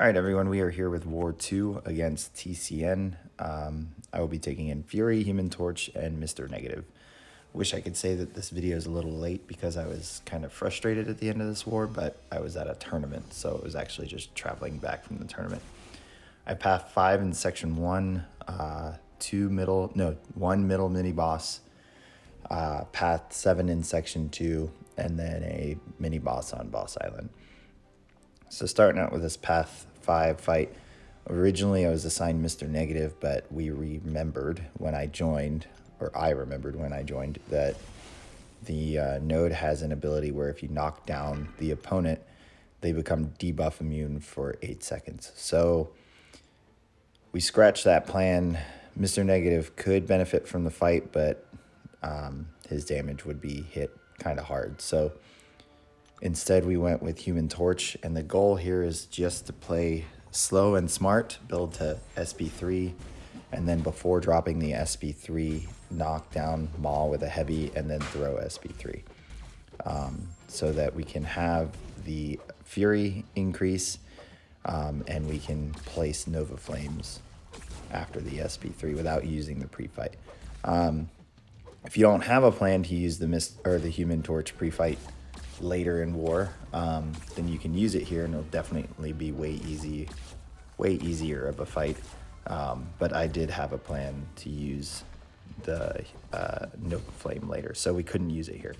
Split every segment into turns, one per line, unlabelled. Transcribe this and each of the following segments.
All right, everyone, we are here with War 2 against TCN. I will be taking in Fury, Human Torch, and Mr. Negative. Wish I could say that this video is a little late because I was kind of frustrated at the end of this war, but I was at a tournament, so it was actually just traveling back from the tournament. I path 5 in section 1, 1 middle mini boss, path 7 in section 2, and then a mini boss on Boss Island. So starting out with this path 5 fight, originally I was assigned Mr. Negative, but we remembered when I joined, or I remembered when I joined, that the node has an ability where if you knock down the opponent, they become debuff immune for 8 seconds. So we scratched that plan. Mr. Negative could benefit from the fight, but his damage would be hit kind of hard. So instead, we went with Human Torch, and the goal here is just to play slow and smart, build to SP3, and then before dropping the SP3, knock down Maw with a heavy, and then throw SP3. So that we can have the Fury increase, and we can place Nova Flames after the SP3 without using the pre-fight. If you don't have a plan to use the Human Torch pre-fight later in war, then you can use it here, and it'll definitely be way easier of a fight. But I did have a plan to use the Nova Flame later, so we couldn't use it here.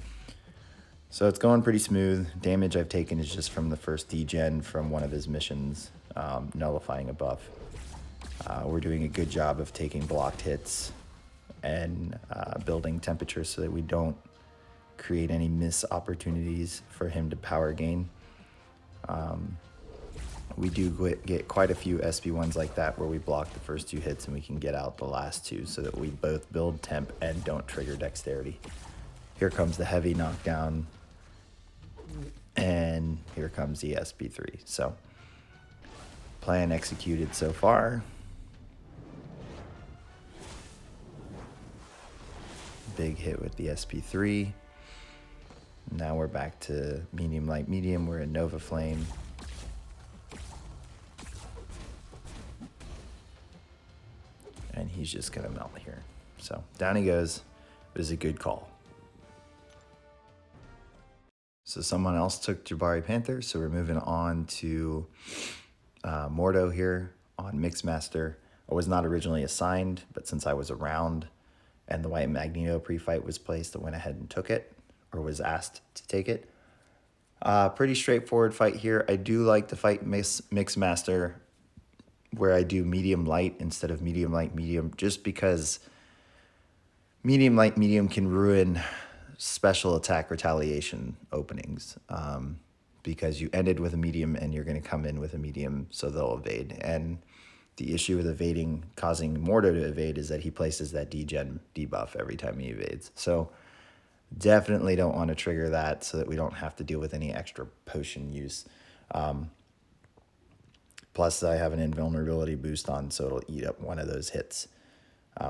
So it's going pretty smooth. Damage I've taken is just from the first degen from one of his missions, nullifying a buff. We're doing a good job of taking blocked hits and building temperature so that we don't create any miss opportunities for him to power gain. We do get quite a few SP1s like that where we block the first 2 hits and we can get out the last 2 so that we both build temp and don't trigger dexterity. Here comes the heavy knockdown, and here comes the SP3. So plan executed so far. Big hit with the SP3. Now we're back to medium, light, medium. We're in Nova Flame. And he's just going to melt here. So down he goes. It was a good call. So someone else took Jabari Panther. So we're moving on to Mordo here on Mixmaster. I was not originally assigned, but since I was around and the White Magneto pre-fight was placed, I went ahead and took it, or was asked to take it. Pretty straightforward fight here. I do like to fight Mixmaster where I do medium light instead of medium light medium, just because medium light medium can ruin special attack retaliation openings, because you ended with a medium and you're going to come in with a medium, so they'll evade. And the issue with evading, causing Mordo to evade, is that he places that degen debuff every time he evades. So definitely don't want to trigger that so that we don't have to deal with any extra potion use. Plus, I have an invulnerability boost on, so it'll eat up one of those hits.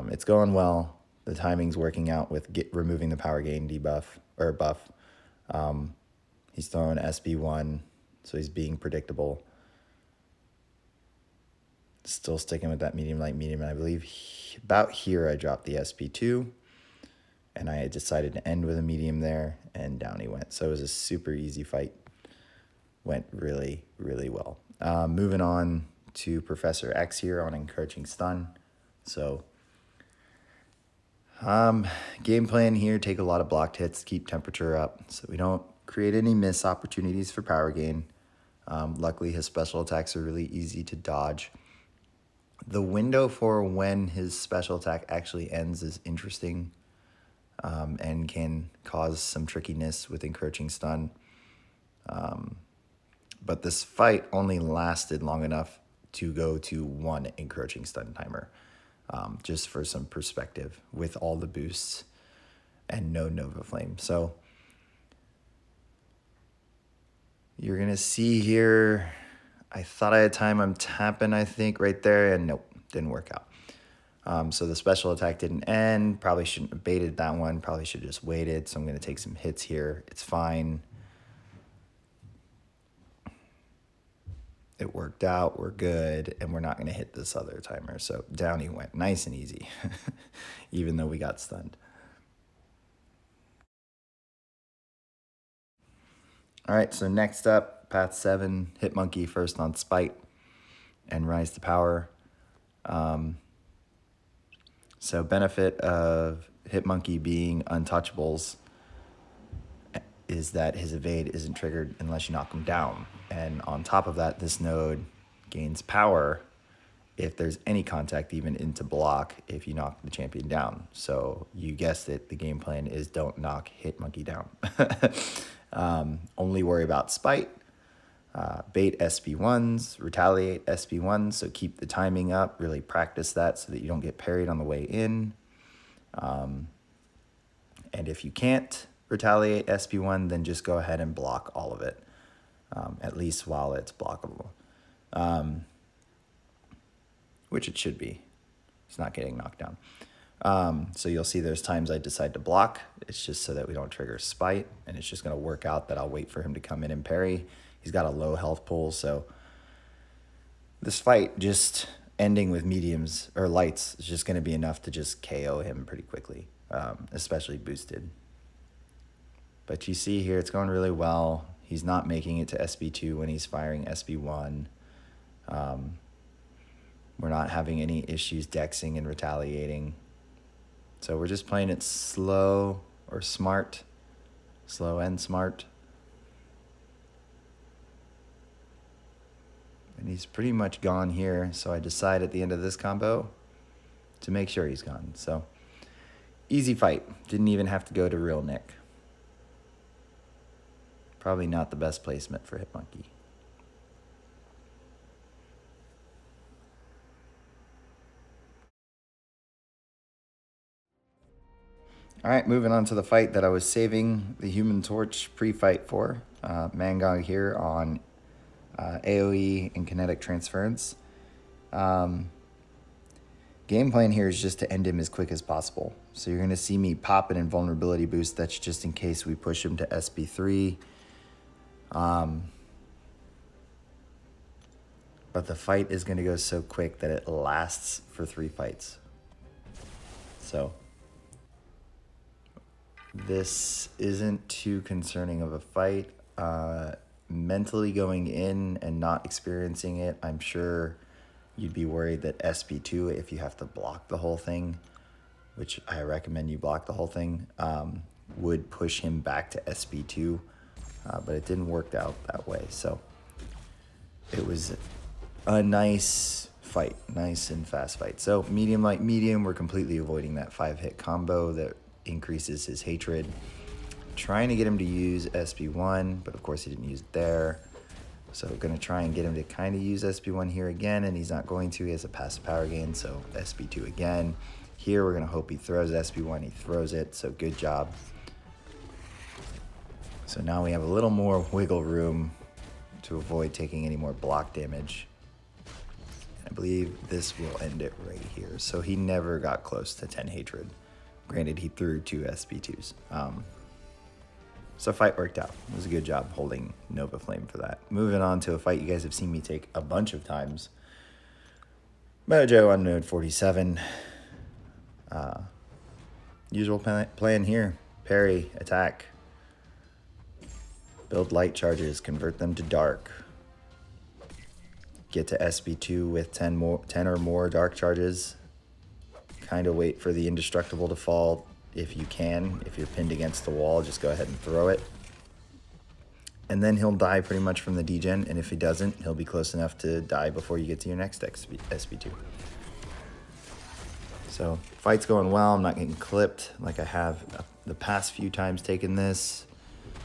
It's going well. The timing's working out with removing the power gain debuff, or buff. He's throwing SB1, so he's being predictable. Still sticking with that medium, light, medium. And I believe about here I dropped the SP2. And I decided to end with a medium there, and down he went. So it was a super easy fight. Went really, really well. Moving on to Professor X here on Encouraging Stun. So game plan here, take a lot of blocked hits, keep temperature up so we don't create any miss opportunities for power gain. Luckily, his special attacks are really easy to dodge. The window for when his special attack actually ends is interesting. And can cause some trickiness with Encroaching Stun. But this fight only lasted long enough to go to 1 Encroaching Stun timer, just for some perspective, with all the boosts and no Nova Flame. So you're going to see here, I thought I had time. I'm tapping, I think, right there, and nope, didn't work out. So the special attack didn't end. Probably shouldn't have baited that one. Probably should have just waited. So I'm going to take some hits here. It's fine. It worked out, we're good, and we're not going to hit this other timer. So down he went, nice and easy, even though we got stunned. All right, so next up, Path 7, Hitmonkey first on Spite and Rise to Power. So benefit of Hitmonkey being untouchables is that his evade isn't triggered unless you knock him down. And on top of that, this node gains power if there's any contact even into block if you knock the champion down. So you guessed it, the game plan is don't knock Hitmonkey down. Only worry about Spite, bait SB1s, retaliate SB1s, so keep the timing up, really practice that so that you don't get parried on the way in. And if you can't retaliate SB1, then just go ahead and block all of it, at least while it's blockable, which it should be. It's not getting knocked down. So you'll see there's times I decide to block. It's just so that we don't trigger Spite, and it's just going to work out that I'll wait for him to come in and parry. He's got a low health pool, so this fight just ending with mediums or lights is just going to be enough to just KO him pretty quickly, especially boosted. But you see here, it's going really well. He's not making it to SB2 when he's firing SB1. We're not having any issues dexing and retaliating. So we're just playing it slow or smart, slow and smart. And he's pretty much gone here, so I decide at the end of this combo to make sure he's gone. So easy fight. Didn't even have to go to real Nick. Probably not the best placement for Hitmonkey. All right, moving on to the fight that I was saving the Human Torch pre-fight for. Mangog here on AoE and kinetic transference. Game plan here is just to end him as quick as possible. So you're going to see me pop an invulnerability boost. That's just in case we push him to SB3. But the fight is going to go so quick that it lasts for 3 fights. So this isn't too concerning of a fight. Mentally going in and not experiencing it, I'm sure you'd be worried that SB2, if you have to block the whole thing, which I recommend you block the whole thing, would push him back to SB2, but it didn't work out that way. So it was a nice fight, nice and fast fight. So medium, light, medium, we're completely avoiding that 5-hit combo that increases his hatred. Trying to get him to use SB1, but of course he didn't use it there. So we're gonna try and get him to kind of use SB1 here again, and he's not going to. He has a passive power gain, so SB2 again. Here we're gonna hope he throws SB1, he throws it, so good job. So now we have a little more wiggle room to avoid taking any more block damage. I believe this will end it right here. So he never got close to 10 hatred. Granted, he threw 2 SB2s. So fight worked out. It was a good job holding Nova Flame for that. Moving on to a fight you guys have seen me take a bunch of times. Mojo on node 47. Usual plan here. Parry, attack. Build light charges, convert them to dark. Get to SB2 with 10 or more dark charges. Kind of wait for the indestructible to fall if you can. If you're pinned against the wall, just go ahead and throw it. And then he'll die pretty much from the degen, and if he doesn't, he'll be close enough to die before you get to your next SB2. So fight's going well. I'm not getting clipped like I have the past few times taken this.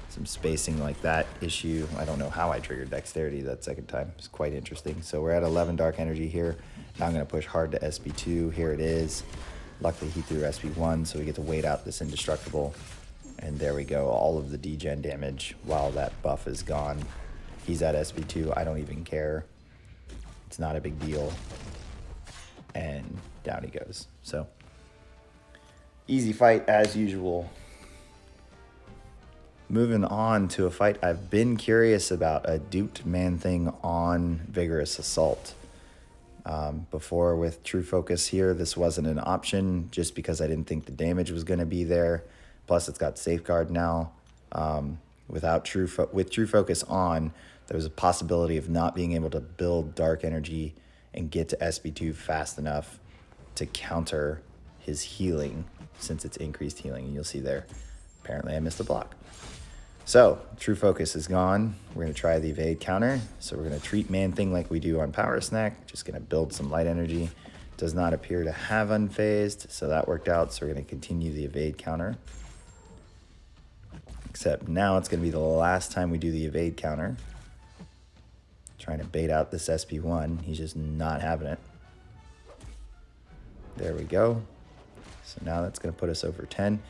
Some spacing like that issue. I don't know how I triggered dexterity that second time. It's quite interesting. So we're at 11 dark energy here. Now I'm going to push hard to SB2. Here it is. Luckily he threw SB1, so we get to wait out this indestructible. And there we go. All of the degen damage while that buff is gone. He's at SB2. I don't even care. It's not a big deal. And down he goes. So easy fight as usual. moving on to a fight I've been curious about, a duped Manthing on Vigorous Assault. Before with True Focus here, this wasn't an option just because I didn't think the damage was going to be there. Plus, it's got Safeguard now. With True Focus on, there was a possibility of not being able to build Dark Energy and get to SB2 fast enough to counter his healing, since it's increased healing. And you'll see there, apparently I missed a block. So, True Focus is gone. We're going to try the evade counter. So we're going to treat Man-Thing like we do on Power Snack. Just going to build some light energy. Does not appear to have unfazed, so that worked out. So we're going to continue the evade counter. Except now it's going to be the last time we do the evade counter. Trying to bait out this SP1. He's just not having it. There we go. So now that's going to put us over 10.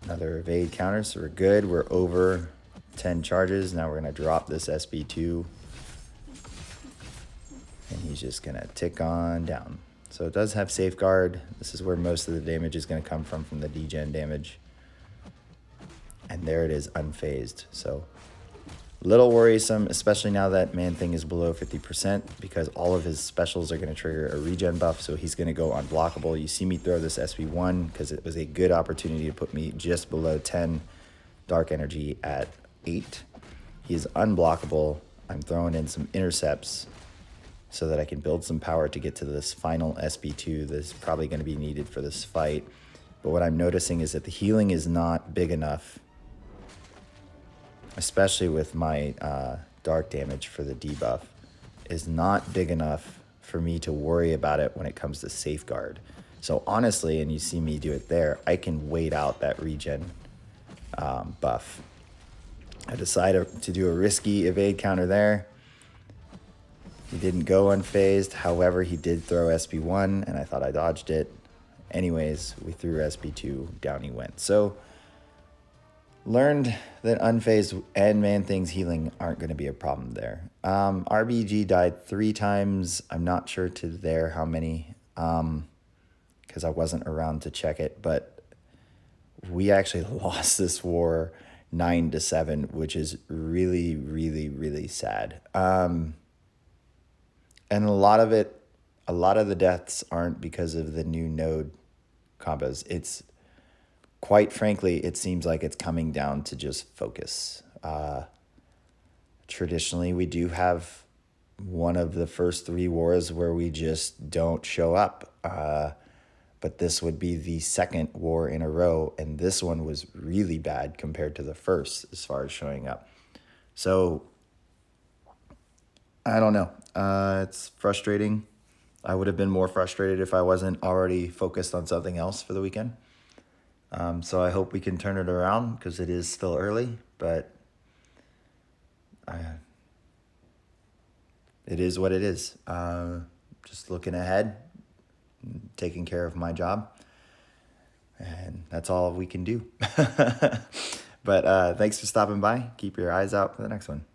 Another evade counter, so we're good. We're over 10 charges. Now we're going to drop this SB2. And he's just going to tick on down. So it does have Safeguard. This is where most of the damage is going to come from the degen damage. And there it is, unfazed. So little worrisome, especially now that Man-Thing is below 50%, because all of his specials are going to trigger a regen buff, so he's going to go unblockable. You see me throw this SB1 because it was a good opportunity to put me just below 10 Dark Energy at 8. He is unblockable. I'm throwing in some intercepts so that I can build some power to get to this final SB2 that's probably going to be needed for this fight. But what I'm noticing is that the healing is not big enough, especially with my dark damage for the debuff, is not big enough for me to worry about it when it comes to Safeguard. So honestly, and you see me do it there, I can wait out that regen buff. I decided to do a risky evade counter there. He didn't go unfazed. However, he did throw SB1, and I thought I dodged it. Anyways, we threw SB2, down he went. So learned that unfazed and Man-Thing's healing aren't going to be a problem there. RBG died 3 times. I'm not sure to there how many, because I wasn't around to check it. But we actually lost this war 9-7, which is really, really, really sad. And a lot of the deaths aren't because of the new node combos. It's, quite frankly, it seems like it's coming down to just focus. Traditionally, we do have one of the first 3 wars where we just don't show up. But this would be the second war in a row, and this one was really bad compared to the first as far as showing up. So, I don't know. It's frustrating. I would have been more frustrated if I wasn't already focused on something else for the weekend. So I hope we can turn it around because it is still early, but it is what it is. Just looking ahead, taking care of my job, and that's all we can do. But thanks for stopping by. Keep your eyes out for the next one.